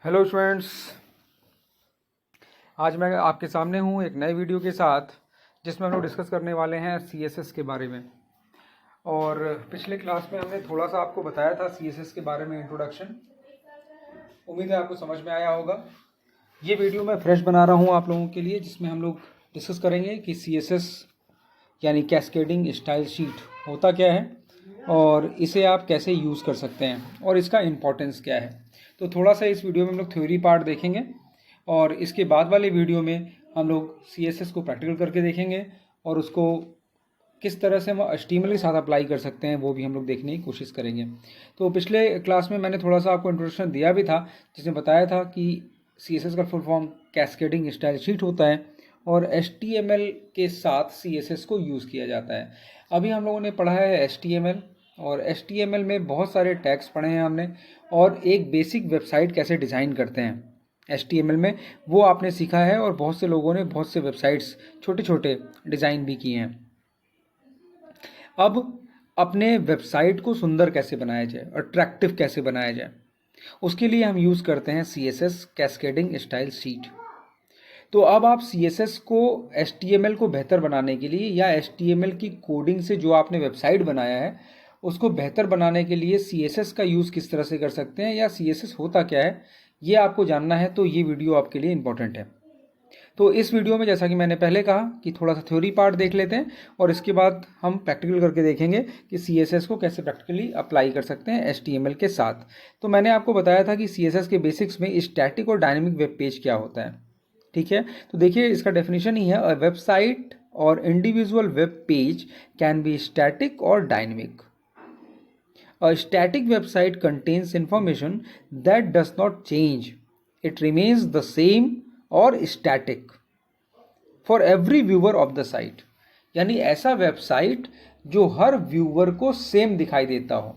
Hello students, आज मैं आपके सामने हूँ एक नए वीडियो के साथ जिसमें हम लोग डिस्कस करने वाले हैं CSS के बारे में। और पिछले क्लास में हमने थोड़ा सा आपको बताया था CSS के बारे में इंट्रोडक्शन। उम्मीद है आपको समझ में आया होगा। ये वीडियो मैं फ्रेश बना रहा हूँ आप लोगों के लिए, जिसमें हम लोग डिस्कस करेंगे कि CSS यानी कैस्केडिंग स्टाइल शीट होता क्या है और इसे आप कैसे यूज़ कर सकते हैं और इसका इम्पोर्टेंस क्या है। तो थोड़ा सा इस वीडियो में हम लोग थ्योरी पार्ट देखेंगे और इसके बाद वाले वीडियो में हम लोग CSS को प्रैक्टिकल करके देखेंगे और उसको किस तरह से हम HTML के साथ अप्लाई कर सकते हैं वो भी हम लोग देखने की कोशिश करेंगे। तो पिछले क्लास में मैंने थोड़ा सा आपको इंट्रोडक्शन दिया भी था, जिसमें बताया था कि CSS का full form cascading style sheet होता है और HTML के साथ CSS को यूज़ किया जाता है। अभी हम लोगों ने पढ़ा है HTML और HTML में बहुत सारे टैग्स पढ़े हैं हमने, और एक बेसिक वेबसाइट कैसे डिज़ाइन करते हैं HTML में वो आपने सीखा है। और बहुत से लोगों ने बहुत से वेबसाइट्स छोटे छोटे डिज़ाइन भी किए हैं। अब अपने वेबसाइट को सुंदर कैसे बनाया जाए, अट्रैक्टिव कैसे बनाया जाए, उसके लिए हम यूज़ करते हैं CSS कैस्केडिंग स्टाइल शीट। तो अब आप CSS को HTML को बेहतर बनाने के लिए या HTML की कोडिंग से जो आपने वेबसाइट बनाया है उसको बेहतर बनाने के लिए CSS का यूज़ किस तरह से कर सकते हैं या CSS होता क्या है ये आपको जानना है। तो ये वीडियो आपके लिए इम्पोर्टेंट है। तो इस वीडियो में जैसा कि मैंने पहले कहा कि थोड़ा सा थ्योरी पार्ट देख लेते हैं और इसके बाद हम प्रैक्टिकल करके देखेंगे कि CSS को कैसे प्रैक्टिकली अप्लाई कर सकते हैं HTML के साथ। तो मैंने आपको बताया था कि CSS के बेसिक्स में स्टैटिक और डायनेमिक वेब पेज क्या होता है। ठीक है, तो देखिए इसका डेफिनेशन ही है, अ वेबसाइट और individual web page can be static और dynamic. A static website contains information that does not change. It remains the same or static for every viewer of the site. यानी ऐसा website जो हर viewer को same दिखाई देता हो।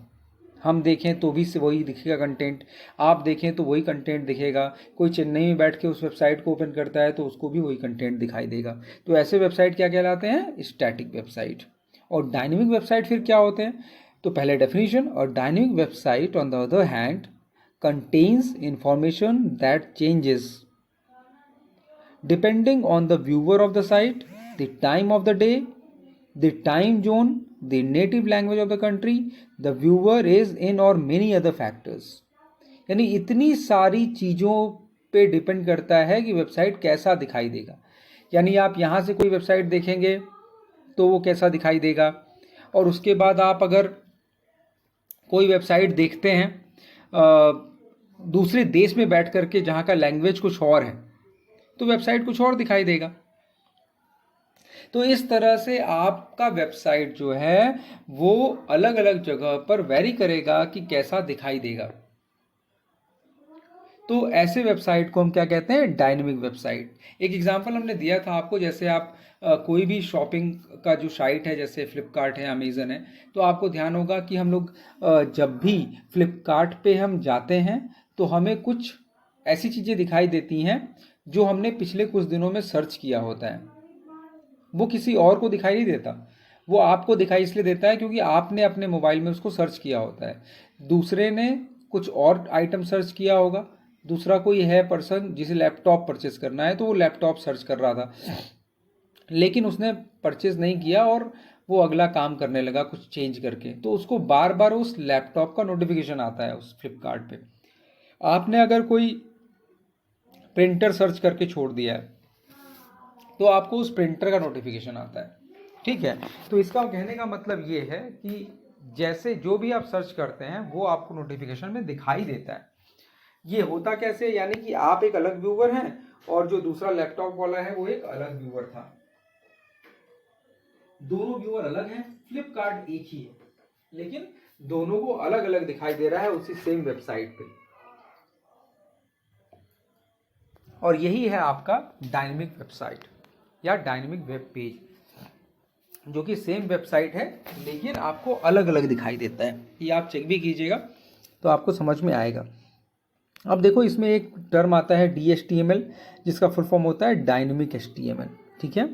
हम देखें तो भी से वही दिखेगा कंटेंट, आप देखें तो वही कंटेंट दिखेगा, कोई चेन्नई में बैठ के उस वेबसाइट को ओपन करता है तो उसको भी वही कंटेंट दिखाई देगा। तो ऐसे वेबसाइट क्या कहलाते हैं? Static website. और डायनेमिक वेबसाइट फिर क्या होते हैं? तो पहले डेफिनेशन, और dynamic website on the other hand contains information that changes depending on the viewer of the site, the time of the day, the time zone, the native language of the country, the viewer is in or many other factors। यानी इतनी सारी चीज़ों पे depend करता है कि website कैसा दिखाई देगा। यानी आप यहाँ से कोई वेबसाइट देखेंगे तो वो कैसा दिखाई देगा, और उसके बाद आप अगर कोई वेबसाइट देखते हैं दूसरे देश में बैठ करके जहाँ का लैंग्वेज कुछ और है तो वेबसाइट कुछ और दिखाई देगा। तो इस तरह से आपका वेबसाइट जो है वो अलग अलग जगह पर वेरी करेगा कि कैसा दिखाई देगा। तो ऐसे वेबसाइट को हम क्या कहते हैं? Dynamic website. एक एग्जांपल हमने दिया था आपको, जैसे आप कोई भी शॉपिंग का जो साइट है जैसे फ्लिपकार्ट है, अमेज़न है, तो आपको ध्यान होगा कि हम लोग जब भी फ्लिपकार्ट पे हम जाते हैं तो हमें कुछ ऐसी चीज़ें दिखाई देती हैं जो हमने पिछले कुछ दिनों में सर्च किया होता है। वो किसी और को दिखाई नहीं देता, वो आपको दिखाई इसलिए देता है क्योंकि आपने अपने मोबाइल में उसको सर्च किया होता है। दूसरे ने कुछ और आइटम सर्च किया होगा, दूसरा कोई है पर्सन जिसे लैपटॉप परचेस करना है तो वो लैपटॉप सर्च कर रहा था, लेकिन उसने परचेज नहीं किया और वो अगला काम करने लगा कुछ चेंज करके, तो उसको बार बार उस लैपटॉप का नोटिफिकेशन आता है उस फ्लिपकार्ट पे। आपने अगर कोई प्रिंटर सर्च करके छोड़ दिया है तो आपको उस प्रिंटर का नोटिफिकेशन आता है। ठीक है, तो इसका कहने का मतलब ये है कि जैसे जो भी आप सर्च करते हैं वो आपको नोटिफिकेशन में दिखाई देता है। ये होता कैसे? यानी कि आप एक अलग व्यूवर हैं और जो दूसरा लैपटॉप वाला है वो एक अलग व्यूवर था। दोनों व्यूवर अलग हैं, फ्लिपकार्ट एक ही है, लेकिन दोनों को अलग अलग दिखाई दे रहा है उसी सेम वेबसाइट पे। और यही है आपका डायनेमिक वेबसाइट या डायनेमिक वेब पेज, जो कि सेम वेबसाइट है लेकिन आपको अलग अलग दिखाई देता है। ये आप चेक भी कीजिएगा तो आपको समझ में आएगा। अब देखो इसमें एक टर्म आता है DHTML, जिसका फुल फॉर्म होता है डायनेमिक HTML। ठीक है,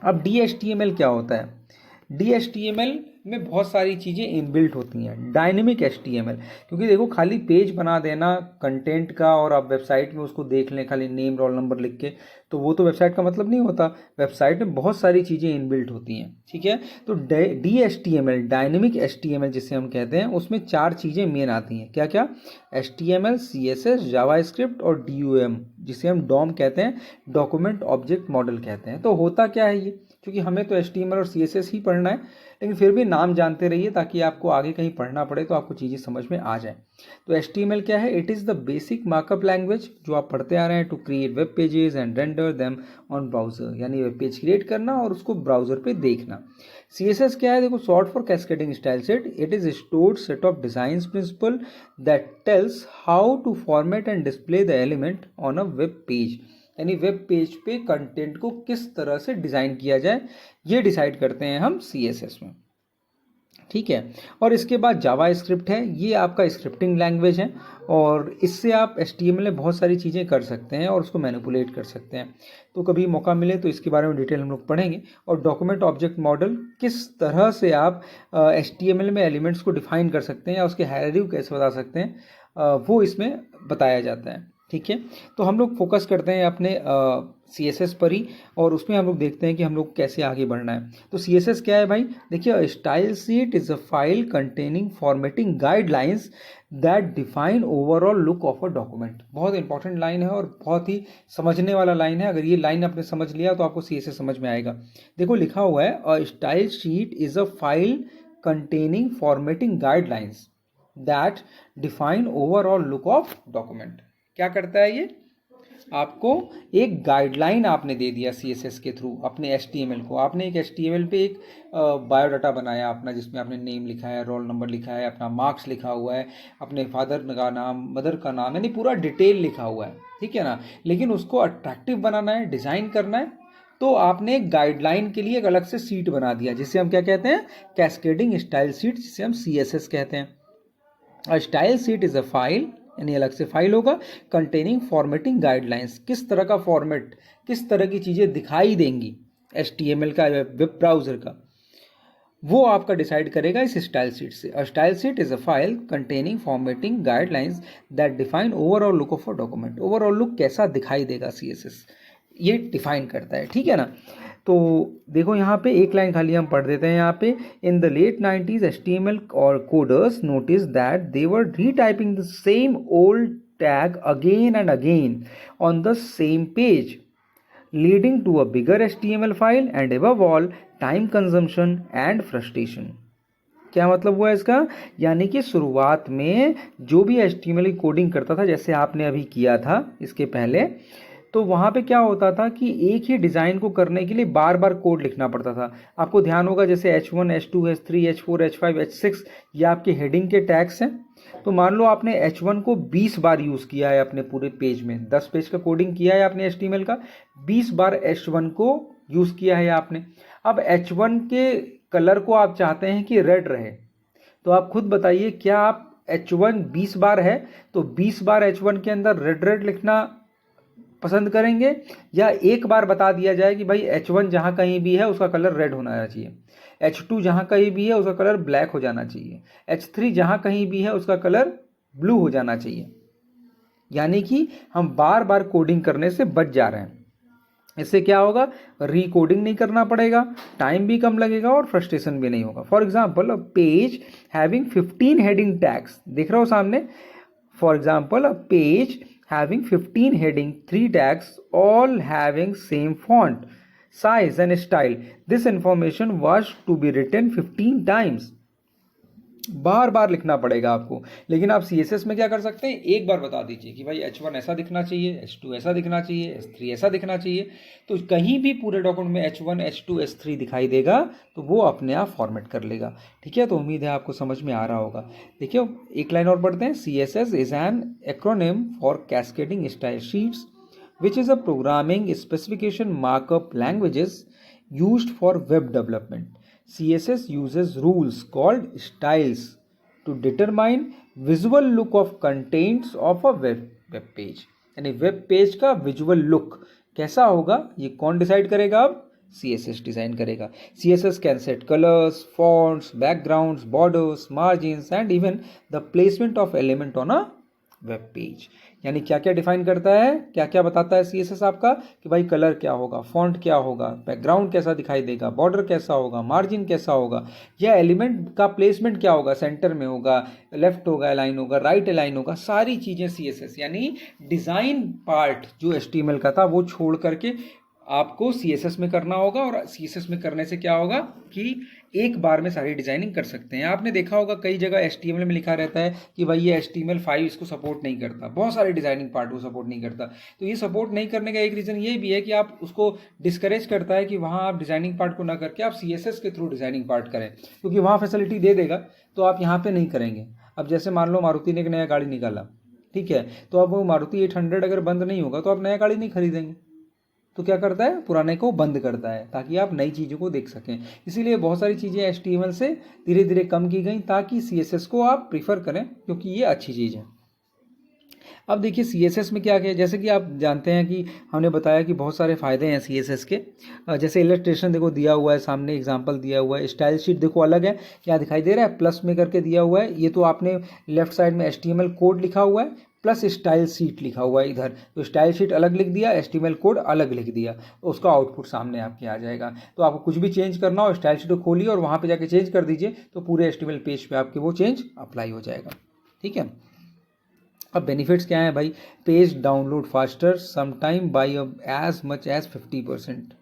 अब DHTML क्या होता है? DHTML में बहुत सारी चीज़ें इनबिल्ट होती हैं। डायनेमिक HTML, क्योंकि देखो खाली पेज बना देना कंटेंट का और आप वेबसाइट में उसको देख लें खाली नेम रोल नंबर लिख के, तो वो तो वेबसाइट का मतलब नहीं होता। वेबसाइट में बहुत सारी चीज़ें इनबिल्ट होती हैं, ठीक है। तो DHTML, डायनेमिक HTML जिसे हम कहते हैं, उसमें 4 चीज़ें मेन आती हैं। क्या क्या? HTML, CSS, जावास्क्रिप्ट और DOM, जिसे हम डॉम कहते हैं, डॉक्यूमेंट ऑब्जेक्ट मॉडल कहते हैं। तो होता क्या है ये, क्योंकि हमें तो HTML और CSS ही पढ़ना है, लेकिन फिर भी नाम जानते रहिए ताकि आपको आगे कहीं पढ़ना पड़े तो आपको चीज़ें समझ में आ जाए। तो HTML क्या है? It is the basic markup language, जो आप पढ़ते आ रहे हैं, to create web pages and render them on browser, यानी वेब पेज क्रिएट करना और उसको ब्राउजर पे देखना। CSS क्या है? देखो, short for cascading style set. It is stored set of design principle that tells how to format and display the element on a web page, यानी वेब पेज पे कंटेंट को किस तरह से डिज़ाइन किया जाए, ये डिसाइड करते हैं हम CSS में, ठीक है। और इसके बाद जावास्क्रिप्ट है, ये आपका स्क्रिप्टिंग लैंग्वेज है, और इससे आप HTML में बहुत सारी चीज़ें कर सकते हैं और उसको मैनिपुलेट कर सकते हैं। तो कभी मौका मिले तो इसके बारे में डिटेल हम लोग पढ़ेंगे। और डॉक्यूमेंट ऑब्जेक्ट मॉडल, किस तरह से आप HTML में एलिमेंट्स को डिफाइन कर सकते हैं या उसके हायरार्की कैसे बता सकते हैं, वो इसमें बताया जाता है, ठीक है। तो हम लोग फोकस करते हैं अपने CSS पर ही, और उसमें हम लोग देखते हैं कि हम लोग कैसे आगे बढ़ना है। तो CSS क्या है भाई? देखिए, style sheet is a file containing formatting guidelines that define overall look of a document. बहुत इंपॉर्टेंट लाइन है और बहुत ही समझने वाला लाइन है। अगर ये लाइन आपने समझ लिया तो आपको CSS समझ में आएगा। देखो, लिखा हुआ है, a style sheet is a file containing formatting guidelines that define overall look of document. क्या करता है ये? आपको एक गाइडलाइन आपने दे दिया CSS के थ्रू अपने HTML को। आपने एक HTML पे एक बायोडाटा बनाया अपना, जिसमें आपने नेम लिखा है, रोल नंबर लिखा है, अपना मार्क्स लिखा हुआ है, अपने फादर का नाम, मदर का नाम, यानी पूरा डिटेल लिखा हुआ है, ठीक है ना। लेकिन उसको अट्रैक्टिव बनाना है, डिज़ाइन करना है, तो आपने एक गाइडलाइन के लिए एक अलग से सीट बना दिया, जिसे हम क्या कहते हैं? कैस्केडिंग स्टाइल सीट, जिसे हम CSS कहते हैं। A style seat is a file, यानी अलग से फाइल होगा, कंटेनिंग फॉर्मेटिंग गाइडलाइंस, किस तरह का फॉर्मेट, किस तरह की चीज़ें दिखाई देंगी HTML का, वेब ब्राउजर का, वो आपका डिसाइड करेगा इस स्टाइल सीट से। A style seat is a file containing formatting guidelines that define overall look of a document. Overall look कैसा दिखाई देगा CSS, ये डिफाइन करता है, ठीक है ना। तो देखो, यहाँ पे एक लाइन खाली हम पढ़ देते हैं। यहाँ पे, in the late 90s HTML और coders notice that they were retyping the same old tag again and again on the same page, leading to a bigger HTML file and above all time consumption and frustration। क्या मतलब हुआ इसका? यानी कि शुरुआत में जो भी HTML की कोडिंग करता था, जैसे आपने अभी किया था इसके पहले, तो वहाँ पे क्या होता था कि एक ही डिज़ाइन को करने के लिए बार बार कोड लिखना पड़ता था। आपको ध्यान होगा, जैसे H1, H2, H3, H4, H5, H6, ये आपके हेडिंग के टैग्स हैं। तो मान लो आपने H1 को 20 बार यूज़ किया है अपने पूरे पेज में, 10 पेज का कोडिंग किया है आपने HTML का, 20 बार H1 को यूज़ किया है आपने। अब H1 के कलर को आप चाहते हैं कि रेड रहे, तो आप खुद बताइए, क्या आप H1 20 बार है तो 20 बार H1 के अंदर रेड रेड लिखना पसंद करेंगे, या एक बार बता दिया जाए कि भाई H1 जहाँ कहीं भी है उसका कलर रेड होना चाहिए, H2 जहाँ कहीं भी है उसका कलर ब्लैक हो जाना चाहिए, H3 जहाँ कहीं भी है उसका कलर ब्लू हो जाना चाहिए। यानी कि हम बार बार कोडिंग करने से बच जा रहे हैं। इससे क्या होगा? रीकोडिंग नहीं करना पड़ेगा, टाइम भी कम लगेगा और फ्रस्ट्रेशन भी नहीं होगा। For example, a page having 15 heading tags, देख रहे हो सामने। For example, a page having 15 heading, 3 tags, all having same font, size and style. This information was to be written 15 times. बार बार लिखना पड़ेगा आपको। लेकिन आप CSS में क्या कर सकते हैं? एक बार बता दीजिए कि भाई H1 ऐसा दिखना चाहिए, H2 ऐसा दिखना चाहिए, H3 ऐसा दिखना चाहिए। तो कहीं भी पूरे डॉक्यूमेंट में H1, H2, H3 दिखाई देगा तो वो अपने आप फॉर्मेट कर लेगा, ठीक है। तो उम्मीद है आपको समझ में आ रहा होगा। देखिए, एक लाइन और पढ़ते हैं। CSS is an acronym for cascading style sheets which is a programming specification markup languages used for web development. CSS uses rules called styles to determine visual look of contents of a web page. यानी web page का visual look कैसा होगा, ये कौन decide करेगा? अब CSS design करेगा। CSS can set colours, fonts, backgrounds, borders, margins and even the placement of element on a web page. यानी क्या क्या डिफाइन करता है, क्या क्या बताता है CSS आपका कि भाई कलर क्या होगा, फॉन्ट क्या होगा, बैकग्राउंड कैसा दिखाई देगा, बॉर्डर कैसा होगा, मार्जिन कैसा होगा, या एलिमेंट का प्लेसमेंट क्या होगा, सेंटर में होगा, लेफ्ट होगा अलाइन होगा, राइट अलाइन होगा, सारी चीज़ें CSS। यानी डिज़ाइन पार्ट जो HTML का था वो छोड़ करके आपको CSS में करना होगा, और CSS में करने से क्या होगा कि एक बार में सारी डिजाइनिंग कर सकते हैं। आपने देखा होगा कई जगह HTML में लिखा रहता है कि भाई ये HTML5 इसको सपोर्ट नहीं करता, बहुत सारे डिजाइनिंग पार्ट को सपोर्ट नहीं करता। तो ये सपोर्ट नहीं करने का एक रीज़न ये भी है कि आप उसको डिस्करेज करता है कि वहाँ आप डिजाइनिंग पार्ट को ना करके आप CSS के थ्रू डिजाइनिंग पार्ट करें, क्योंकि वहाँ फैसिलिटी दे देगा तो आप यहाँ पर नहीं करेंगे। अब जैसे मान लो मारुति ने एक नया गाड़ी निकाला, ठीक है, तो अब वो मारुति 800 अगर बंद नहीं होगा तो आप नया गाड़ी नहीं खरीदेंगे। तो क्या करता है, पुराने को बंद करता है ताकि आप नई चीज़ों को देख सकें। इसीलिए बहुत सारी चीज़ें HTML से धीरे धीरे कम की गई ताकि CSS को आप प्रीफर करें, क्योंकि ये अच्छी चीज़ है। अब देखिए CSS में क्या है, जैसे कि आप जानते हैं कि हमने बताया कि बहुत सारे फ़ायदे हैं CSS के। जैसे इलस्ट्रेशन देखो दिया हुआ है, सामने एग्जांपल दिया हुआ है। स्टाइल शीट देखो अलग है, क्या दिखाई दे रहा है, प्लस में करके दिया हुआ है। ये तो आपने लेफ्ट साइड में HTML कोड लिखा हुआ है प्लस स्टाइल शीट लिखा हुआ है इधर, तो स्टाइल शीट अलग लिख दिया, HTML कोड अलग लिख दिया, तो उसका आउटपुट सामने आपके आ जाएगा। तो आपको कुछ भी चेंज करना हो स्टाइल शीट को खोलिए और वहाँ पे जाके चेंज कर दीजिए, तो पूरे HTML पेज पे आपके वो चेंज अप्लाई हो जाएगा। ठीक है, अब बेनिफिट्स क्या है भाई, page download faster sometime by as much as 50%।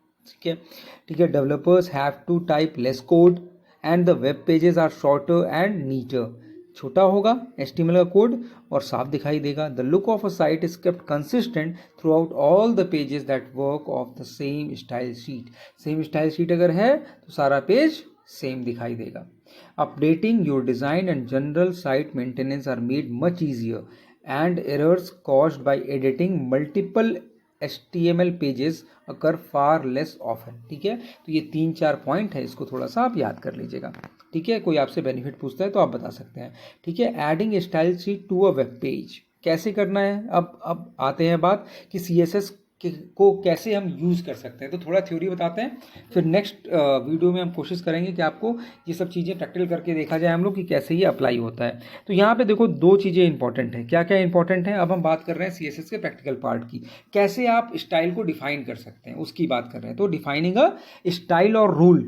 ठीक है, developers have to type less code and the web pages are shorter and neater. छोटा होगा HTML का कोड और साफ दिखाई देगा। The look of a site is kept consistent throughout all the pages that work of the same style sheet. Same style sheet अगर है तो सारा पेज सेम दिखाई देगा। Updating your design and general site maintenance are made much easier and errors caused by editing multiple HTML pages occur far less often। ठीक है, तो ये 3-4 पॉइंट है, इसको थोड़ा सा आप याद कर लीजिएगा। ठीक है, कोई आपसे बेनिफिट पूछता है तो आप बता सकते हैं। ठीक है, adding style sheet to a web page कैसे करना है। अब आते हैं बात कि CSS को कैसे हम यूज़ कर सकते हैं, तो थोड़ा थ्योरी बताते हैं, फिर नेक्स्ट वीडियो में हम कोशिश करेंगे कि आपको ये सब चीज़ें प्रैक्टिकल करके देखा जाए हम लोग कि कैसे ये अप्लाई होता है। तो यहाँ पे देखो 2 चीज़ें इंपॉर्टेंट है। क्या क्या इंपॉर्टेंट है, अब हम बात कर रहे हैं CSS के प्रैक्टिकल पार्ट की, कैसे आप स्टाइल को डिफाइन कर सकते हैं उसकी बात कर रहे हैं। तो डिफाइनिंग अ स्टाइल और रूल,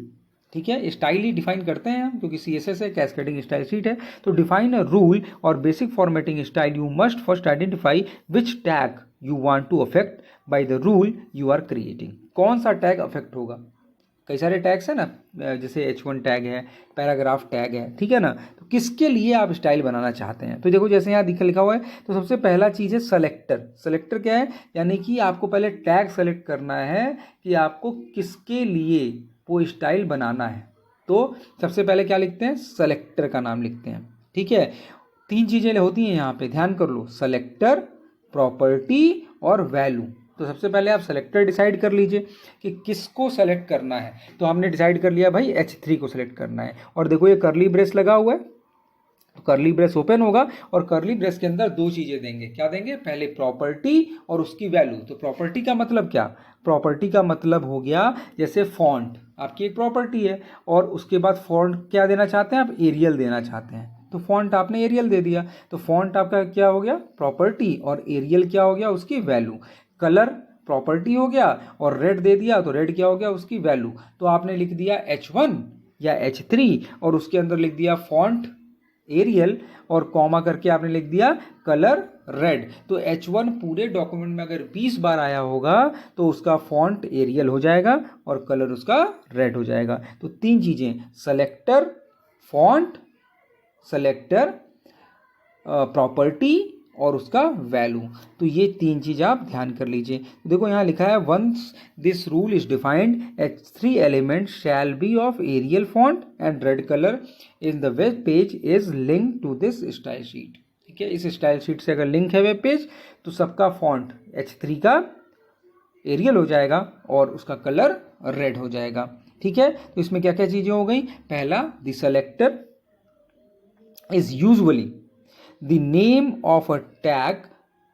ठीक है, स्टाइल ही डिफाइन करते हैं हम क्योंकि CSS है, कैस्केडिंग स्टाइल शीट है। तो डिफाइन अ रूल और basic formatting style, you must first identify which tag you want to affect by the rule you are creating. कौन सा टैग अफेक्ट होगा, कई सारे टैग्स है ना, जैसे H1 टैग है, पैराग्राफ टैग है, ठीक है ना, तो किसके लिए आप स्टाइल बनाना चाहते हैं। तो देखो जैसे यहाँ लिखा हुआ है, तो सबसे पहला चीज़ है सेलेक्टर। सेलेक्टर क्या है, यानी कि आपको पहले टैग सेलेक्ट करना है कि आपको किसके लिए वो स्टाइल बनाना है। तो सबसे पहले क्या लिखते हैं, सेलेक्टर का नाम लिखते हैं। ठीक है, 3 चीज़ें होती हैं यहाँ पे, ध्यान कर लो, सेलेक्टर, प्रॉपर्टी और वैल्यू। तो सबसे पहले आप सेलेक्टर डिसाइड कर लीजिए कि किसको सेलेक्ट करना है। तो हमने डिसाइड कर लिया भाई H3 को सेलेक्ट करना है। और देखो ये कर्ली ब्रेस लगा हुआ है, तो कर्ली ब्रेस ओपन होगा और कर्ली ब्रेस के अंदर 2 चीज़ें देंगे। क्या देंगे, पहले प्रॉपर्टी और उसकी वैल्यू। तो प्रॉपर्टी का मतलब क्या, प्रॉपर्टी का मतलब हो गया जैसे फॉन्ट आपकी एक प्रॉपर्टी है, और उसके बाद फॉन्ट क्या देना चाहते हैं आप, एरियल देना चाहते हैं, तो फॉन्ट आपने एरियल दे दिया। तो फॉन्ट आपका क्या हो गया, प्रॉपर्टी, और एरियल क्या हो गया, उसकी वैल्यू। कलर प्रॉपर्टी हो गया और रेड दे दिया, तो रेड क्या हो गया, उसकी वैल्यू। तो आपने लिख दिया H1 या H3 और उसके अंदर लिख दिया फॉन्ट एरियल और कॉमा करके आपने लिख दिया कलर रेड। तो H1 पूरे डॉक्यूमेंट में अगर 20 बार आया होगा तो उसका फॉन्ट एरियल हो जाएगा और कलर उसका रेड हो जाएगा। तो 3 चीज़ें, सेलेक्टर, फॉन्ट, सेलेक्टर, प्रॉपर्टी और उसका वैल्यू। तो ये 3 चीज़ आप ध्यान कर लीजिए। तो देखो यहाँ लिखा है, once this rule is defined H3 element shall be of Arial font and red colour in the web page is link to this style sheet. ठीक है, इस स्टाइल शीट से अगर लिंक है वेब पेज तो सबका फॉन्ट H3 का aerial हो जाएगा और उसका कलर रेड हो जाएगा। ठीक है, तो इसमें क्या क्या चीज़ें हो गई, पहला the selector is usually the name of a tag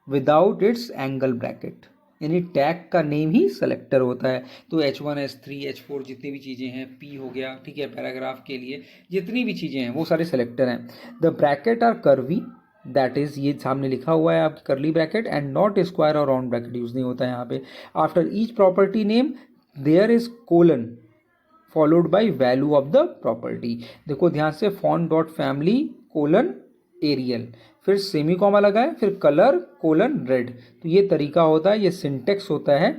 without its angle bracket। यानी टैग का नेम ही सेलेक्टर होता है। तो H1 H3 H4 जितनी भी चीज़ें हैं, P हो गया, ठीक है, पैराग्राफ के लिए जितनी भी चीज़ें हैं वो सारे सेलेक्टर हैं। The bracket are curvy, that is ये सामने लिखा हुआ है आपकी curly bracket, and not square और राउंड ब्रैकेट यूज नहीं होता है यहाँ पे। After each property name there is colon followed by value of the property. देखो ध्यान से, font dot family colon Arial, फिर सेमी कॉमा लगाए, फिर कलर कोलन रेड। तो ये तरीका होता है, ये सिंटेक्स होता है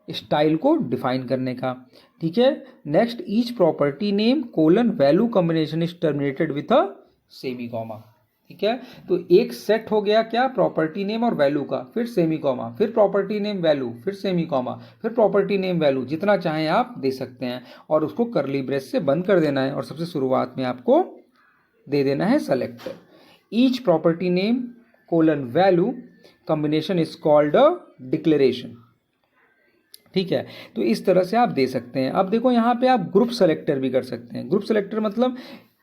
स्टाइल को डिफाइन करने का, ठीक है। Next, each property name colon value combination is terminated with a semi comma, ठीक है। तो एक सेट हो गया क्या, प्रॉपर्टी नेम और वैल्यू का, फिर सेमी कॉमा, फिर प्रॉपर्टी नेम वैल्यू, फिर सेमी कॉमा, फिर प्रॉपर्टी नेम वैल्यू, जितना चाहें आप दे सकते हैं, और उसको कर्ली ब्रेस से बंद कर देना है, और सबसे शुरुआत में आपको दे देना है selector. Each property name colon value combination is called a declaration, ठीक है। तो इस तरह से आप दे सकते हैं। अब देखो यहाँ पे आप ग्रुप सेलेक्टर भी कर सकते हैं। ग्रुप सेलेक्टर मतलब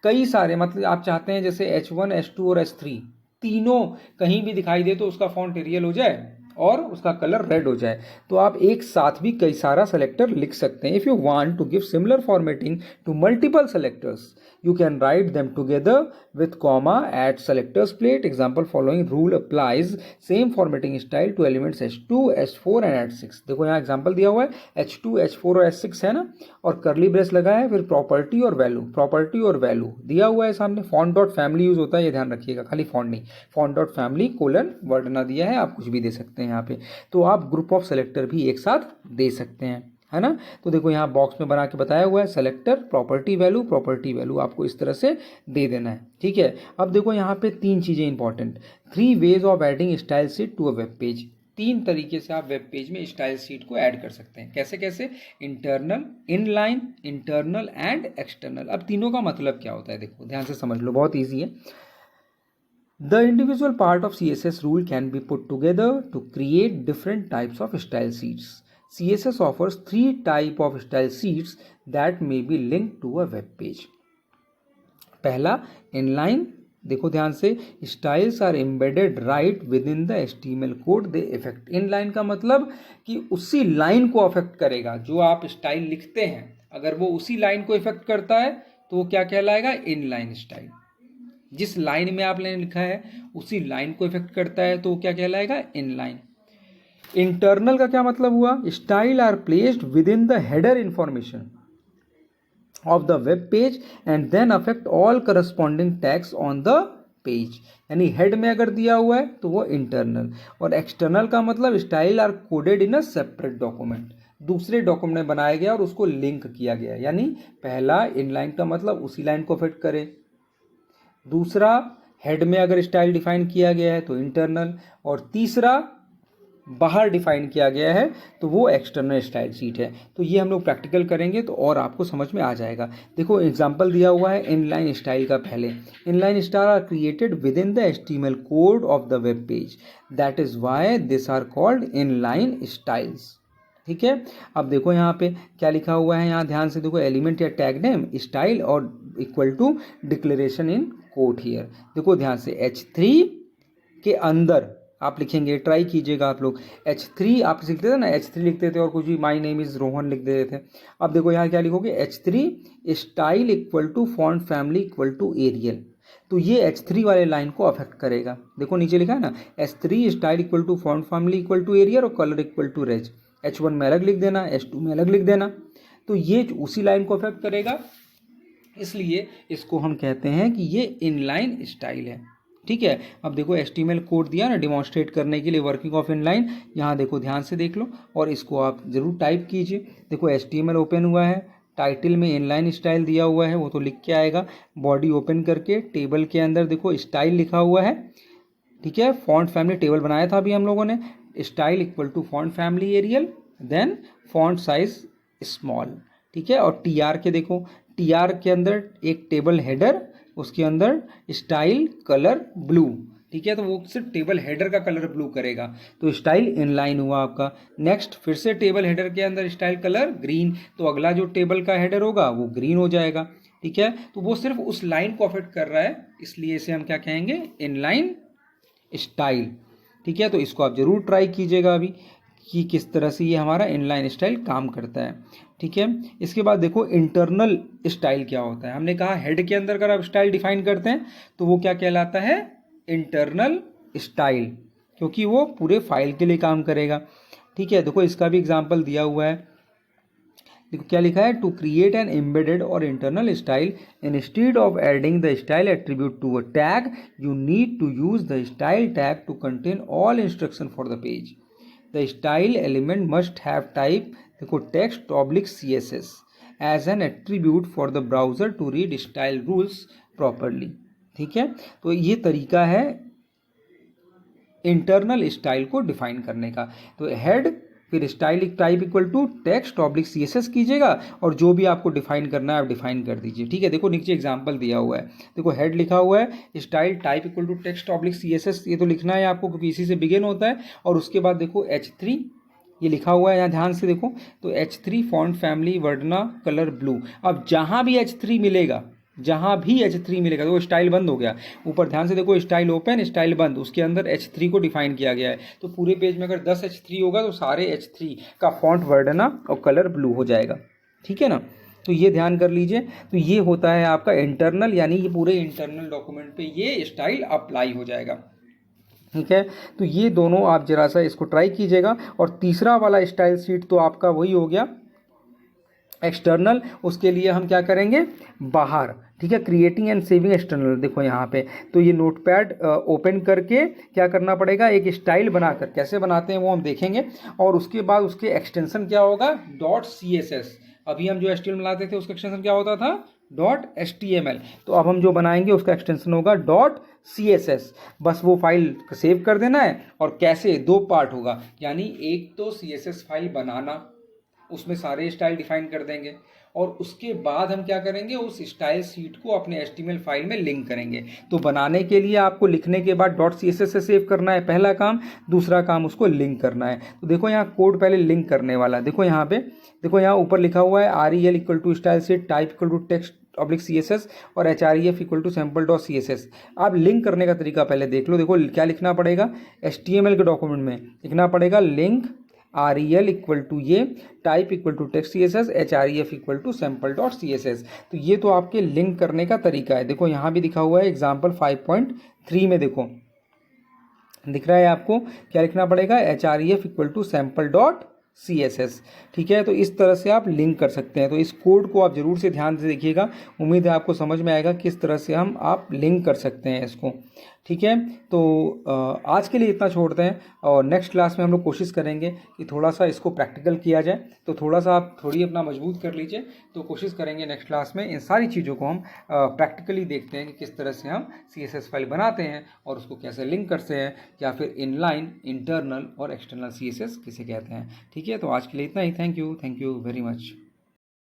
कई सारे, मतलब आप चाहते हैं जैसे H1 H2 और H3 तीनों कहीं भी दिखाई दे तो उसका फॉन्ट एरियल हो जाए और उसका कलर रेड हो जाए, तो आप एक साथ भी कई सारा सेलेक्टर लिख सकते हैं। If you want to give similar formatting to multiple selectors you can write them together with comma at selectors plate. Example following rule applies same formatting style to elements H2 H4 and H6। देखो यहाँ example दिया हुआ है H2 H4 और H6 है ना, और curly brace लगा है, फिर प्रॉपर्टी और वैल्यू, प्रॉपर्टी और वैल्यू दिया हुआ है सामने। फॉन्ट डॉट फैमिली यूज होता है, ये ध्यान रखिएगा, खाली फॉन्ट नहीं, font dot family colon word ना दिया है, आप कुछ भी दे सकते हैं यहाँ पे। तो आप ग्रुप ऑफ सेलेक्टर भी एक साथ दे सकते हैं, है ना। तो देखो यहाँ बॉक्स में बना के बताया हुआ है, सेलेक्टर प्रॉपर्टी वैल्यू आपको इस तरह से दे देना है, ठीक है। अब देखो यहाँ पे तीन चीज़ें important, 3 ways of adding style sheet to a web page. 3 तरीके से आप वेब पेज में स्टाइल शीट को ऐड कर सकते हैं। कैसे कैसे, internal, inline, internal and external. अब तीनों का मतलब क्या होता है, देखो ध्यान से समझ लो, बहुत ईजी है। The individual part of CSS rule can be put together to create different types of style sheets. CSS offers 3 types of style sheets that may be linked to a web page. पहला, inline, देखो ध्यान से, styles are embedded right within the HTML code they effect. Inline का मतलब कि उसी line को affect करेगा, जो आप स्टाइल लिखते हैं अगर वो उसी लाइन को इफेक्ट करता है तो वो क्या कहलाएगा, इनलाइन स्टाइल। जिस लाइन में आपने लिखा है उसी लाइन को इफेक्ट करता है तो वो क्या कहलाएगा, इनलाइन। इंटरनल का क्या मतलब हुआ, style are placed within the header information of the web page and then affect all corresponding tags on the page. यानी हेड में अगर दिया हुआ है तो वो इंटरनल, और एक्सटर्नल का मतलब style are coded in a separate document, दूसरे डॉक्यूमेंट में बनाया गया और उसको लिंक किया गया। यानी पहला, इनलाइन का मतलब उसी लाइन को अफेक्ट करे, दूसरा, हेड में अगर स्टाइल डिफाइन किया गया है तो इंटरनल, और तीसरा, बाहर डिफाइन किया गया है तो वो एक्सटर्नल स्टाइल शीट है। तो ये हम लोग प्रैक्टिकल करेंगे तो और आपको समझ में आ जाएगा। देखो एग्जांपल दिया हुआ है इनलाइन स्टाइल का। पहले, inline style are created within the HTML code of the web page, that is why this are called inline styles, ठीक है। अब देखो यहाँ पे क्या लिखा हुआ है, यहाँ ध्यान से देखो, एलिमेंट या टैग नेम स्टाइल और equal to declaration in quote here. देखो ध्यान से, H3 के अंदर आप लिखेंगे, ट्राई कीजिएगा आप लोग। H3 आप लिखते थे ना, H3 लिखते थे और कुछ भी माई नेम इज रोहन लिख देते थे। अब देखो यहाँ क्या लिखोगे, H3 style equal to font family equal to Arial, तो ये H3 वाले लाइन को अफेक्ट करेगा। देखो नीचे लिखा है ना, H3 style equal to font family equal to Arial और colour equal to red. H1 में अलग लिख देना, H2 में अलग लिख देना, तो ये उसी लाइन को अफेक्ट करेगा, इसलिए इसको हम कहते हैं कि ये इनलाइन स्टाइल है, ठीक है। अब देखो HTML कोड दिया ना डिमॉन्स्ट्रेट करने के लिए वर्किंग ऑफ इनलाइन, यहाँ देखो ध्यान से देख लो और इसको आप ज़रूर टाइप कीजिए। देखो HTML ओपन हुआ है, टाइटल में इनलाइन स्टाइल दिया हुआ है वो तो लिख के आएगा, बॉडी ओपन करके टेबल के अंदर देखो स्टाइल लिखा हुआ है, ठीक है। फॉन्ट फैमिली टेबल बनाया था अभी हम लोगों ने, style equal to font family Arial, then font size small, ठीक है। और TR के देखो, TR के अंदर एक टेबल हेडर, उसके अंदर स्टाइल कलर ब्लू, ठीक है। तो वो सिर्फ टेबल हेडर का कलर ब्लू करेगा, तो स्टाइल इनलाइन हुआ आपका। नेक्स्ट, फिर से टेबल हेडर के अंदर स्टाइल कलर ग्रीन, तो अगला जो टेबल का हेडर होगा वो ग्रीन हो जाएगा, ठीक है। तो वो सिर्फ उस लाइन को अफेक्ट कर रहा है, इसलिए इसे हम क्या कहेंगे, इनलाइन स्टाइल, ठीक है। तो इसको आप जरूर ट्राई कीजिएगा अभी कि किस तरह से ये हमारा इनलाइन स्टाइल काम करता है। ठीक है, इसके बाद देखो इंटरनल स्टाइल क्या होता है। हमने कहा हेड के अंदर अगर आप स्टाइल डिफाइन करते हैं तो वो क्या कहलाता है, इंटरनल स्टाइल, क्योंकि वो पूरे फाइल के लिए काम करेगा। ठीक है, देखो इसका भी एग्जाम्पल दिया हुआ है, देखो क्या लिखा है, टू क्रिएट एन एम्बेडेड और internal style instead of adding the style attribute to a tag you need to use the style tag to contain all instruction for the page. The style element must have type, देखो text oblique CSS as an attribute for the browser to read style rules properly. ठीक है, तो ये तरीका है internal style को define करने का। तो हेड फिर style type equal to text oblique CSS कीजिएगा और जो भी आपको डिफाइन करना है आप डिफाइन कर दीजिए। ठीक है, देखो नीचे एग्जांपल दिया हुआ है, देखो हेड लिखा हुआ है style type equal to text oblique CSS, ये तो लिखना है आपको क्योंकि इसी से बिगिन होता है। और उसके बाद देखो H3 ये लिखा हुआ है, यहाँ ध्यान से देखो, तो H3 font family Verdana colour blue. अब जहाँ भी H3 मिलेगा, जहाँ भी H3 मिलेगा तो वो स्टाइल बंद हो गया। ऊपर ध्यान से देखो, स्टाइल ओपन स्टाइल बंद, उसके अंदर H3 को डिफाइन किया गया है। तो पूरे पेज में अगर 10 H3 होगा तो सारे H3 का फॉन्ट वर्डना और कलर ब्लू हो जाएगा। ठीक है ना, तो ये ध्यान कर लीजिए। तो ये होता है आपका इंटरनल, यानी ये पूरे इंटरनल डॉक्यूमेंट पे ये स्टाइल अप्लाई हो जाएगा। ठीक है, तो ये दोनों आप जरा सा इसको ट्राई कीजिएगा। और तीसरा वाला स्टाइल शीट तो आपका वही हो गया एक्सटर्नल, उसके लिए हम क्या करेंगे, बाहर। ठीक है, क्रिएटिंग एंड सेविंग एक्सटर्नल, देखो यहाँ पे तो ये नोटपैड ओपन करके क्या करना पड़ेगा, एक स्टाइल बनाकर, कैसे बनाते हैं वो हम देखेंगे। और उसके बाद उसके एक्सटेंशन क्या होगा, .css। अभी हम जो HTML बनाते थे उसका एक्सटेंशन क्या होता था, .html। तो अब हम जो बनाएंगे उसका एक्सटेंशन होगा .css। बस वो फाइल सेव कर देना है। और कैसे, दो पार्ट होगा, यानी एक तो CSS फाइल बनाना, उसमें सारे स्टाइल डिफाइन कर देंगे, और उसके बाद हम क्या करेंगे, उस स्टाइल शीट को अपने HTML फाइल में लिंक करेंगे। तो बनाने के लिए आपको लिखने के बाद .css से सेव करना है पहला काम, दूसरा काम उसको लिंक करना है। तो देखो यहाँ कोड पहले लिंक करने वाला है, देखो यहाँ पे, देखो यहाँ ऊपर लिखा हुआ है REL equal to style sheet type equal to text oblique CSS और href इक्वल टू sample.css। आप लिंक करने का तरीका पहले देख लो। देखो क्या लिखना पड़ेगा, HTML के डॉक्यूमेंट में लिखना पड़ेगा लिंक REL इक्वल टू ये type equal to text CSS href equal to sample.css। तो ये तो आपके लिंक करने का तरीका है। देखो यहाँ भी दिखा हुआ है एग्जाम्पल 5.3 में, देखो दिख रहा है आपको, क्या लिखना पड़ेगा, href इक्वल टू sample.css। ठीक है, तो इस तरह से आप लिंक कर सकते हैं। तो इस कोड को आप जरूर से ध्यान से देखिएगा, उम्मीद है आपको समझ में आएगा किस तरह से आप लिंक कर सकते हैं इसको। ठीक है, तो आज के लिए इतना छोड़ते हैं, और नेक्स्ट क्लास में हम लोग कोशिश करेंगे कि थोड़ा सा इसको प्रैक्टिकल किया जाए। तो थोड़ा सा आप थोड़ी अपना मजबूत कर लीजिए, तो कोशिश करेंगे नेक्स्ट क्लास में इन सारी चीज़ों को हम प्रैक्टिकली देखते हैं कि किस तरह से हम CSS फाइल बनाते हैं और उसको कैसे लिंक करते हैं, या फिर इनलाइन, इंटरनल और एक्सटर्नल CSS किसे कहते हैं। ठीक है, तो आज के लिए इतना ही। Thank you very much.